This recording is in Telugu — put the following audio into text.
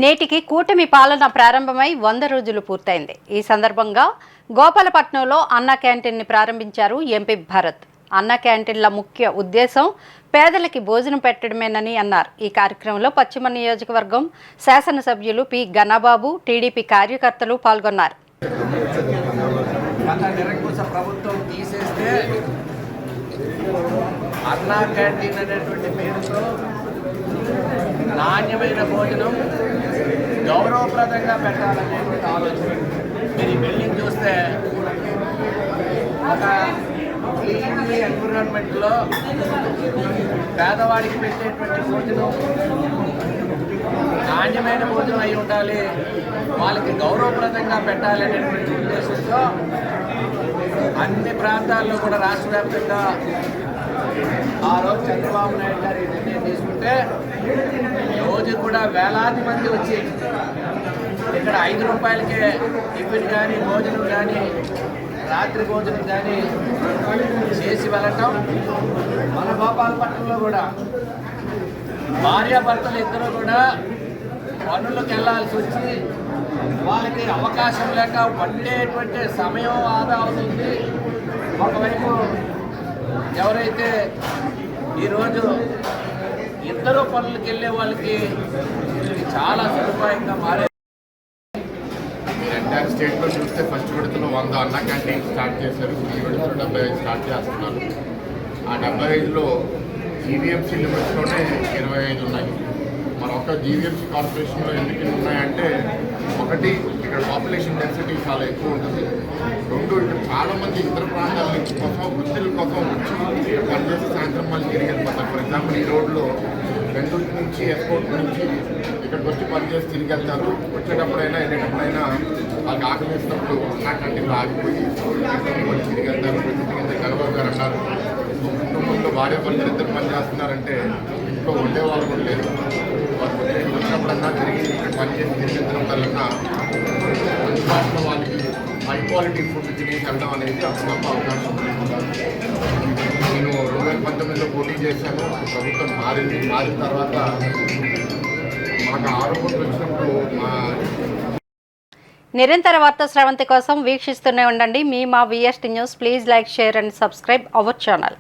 నేటికి కూటమి పాలన ప్రారంభమై 100 రోజులు పూర్తయింది. ఈ సందర్భంగా గోపాలపట్నంలో అన్న క్యాంటీన్ని ప్రారంభించారు ఎంపీ భరత్. అన్న క్యాంటీన్ల ముఖ్య ఉద్దేశం పేదలకి భోజనం పెట్టడమేనని అన్నారు. ఈ కార్యక్రమంలో పశ్చిమ నియోజకవర్గం శాసనసభ్యులు పి గన్నబాబు, టీడీపీ కార్యకర్తలు పాల్గొన్నారు. అన్నా క్యాంటీన్ అనేటువంటి పేరుతో నాణ్యమైన భోజనం గౌరవప్రదంగా పెట్టాలనేటువంటి ఆలోచన. మీరు ఈ బిల్డింగ్ చూస్తే ఒక క్లీన్లీ ఎన్విరాన్మెంట్లో పేదవాడికి పెట్టేటువంటి భోజనం నాణ్యమైన భోజనం అయి ఉండాలి, వాళ్ళకి గౌరవప్రదంగా పెట్టాలి అనేటువంటి ఉద్దేశంతో అన్ని ప్రాంతాల్లో కూడా రాష్ట్ర వ్యాప్తంగా ఆ రోజు చంద్రబాబు నాయుడు గారు ఈ నిర్ణయం తీసుకుంటే రోజు కూడా వేలాది మంది వచ్చి ఇక్కడ 5 రూపాయలకే టిఫిన్ కానీ భోజనం కానీ రాత్రి భోజనం కానీ చేసి వెళ్ళటం. మన గోపాలపట్నంలో కూడా భార్యాభర్తలు ఇద్దరు కూడా పనులకు వెళ్ళాల్సి వచ్చి వాళ్ళకి అవకాశం లేక వండేటువంటి సమయం ఆదా అవుతుంది. ఒకవైపు ఎవరైతే ఈరోజు ఇద్దరు పనులకు వెళ్ళే వాళ్ళకి చాలా సదుపాయంగా మారే. ఎంటైర్ స్టేట్లో చూస్తే ఫస్ట్ విడతలో 100 అన్న క్యాంటీన్ స్టార్ట్ చేశారు. ఈ విడతలో 75 స్టార్ట్ చేస్తున్నారు. ఆ 75లో జీవీఎంసీ లిమిట్స్లోనే 25 ఉన్నాయి. మన ఒక జీవీఎంసీ కార్పొరేషన్లో ఎందుకు ఉన్నాయంటే, ఒకటి ఇక్కడ పాపులేషన్ డెన్సిటీ చాలా ఎక్కువ ఉంటుంది. 2 ఇక్కడ చాలామంది ఇతర ప్రాంతాల నుంచి కోసం వృత్తుల కోసం వచ్చి పనిచేసి సాయంత్రం మళ్ళీ తిరిగి వెళ్ళిపోతారు. ఫర్ ఎగ్జాంపుల్ ఈ రోడ్లో బెంగళూరు నుంచి ఎయిర్పోర్ట్ నుంచి ఇక్కడికి వచ్చి పనిచేసి తిరిగి వెళ్తారు. వచ్చేటప్పుడైనా వెళ్ళేటప్పుడైనా వాళ్ళకి ఆకలి వేసినప్పుడు అన్నా క్యాంటీన్లో ఆగిపోయి వాళ్ళు తిరిగి వెళ్తారు. ఎందుకంటే గణబాబు గారు అన్నారు, కుటుంబంలో భార్య భర్తలు ఇద్దరు పని చేస్తున్నారంటే ఇంట్లో వండే వాళ్ళు కూడా లేదు. వాళ్ళు వచ్చినప్పుడన్నా తిరిగి ఇక్కడ పనిచేసి తిరిగి వెళ్తడం వలన అందుబాటులో వాళ్ళకి హై క్వాలిటీ ఫుడ్ తిరిగి వెళ్ళడం అనేది అప్పుడు గొప్ప అవకాశం ఉంది. నేను 2019లో పోటీ చేశాను. ప్రభుత్వం మారిన తర్వాత మాకు ఆరోపణలు వచ్చినప్పుడు నిరంతర వార్తా స్రవంతి కోసం వీక్షిస్తూనే ఉండండి. మా VST news. Please like, share and subscribe our channel.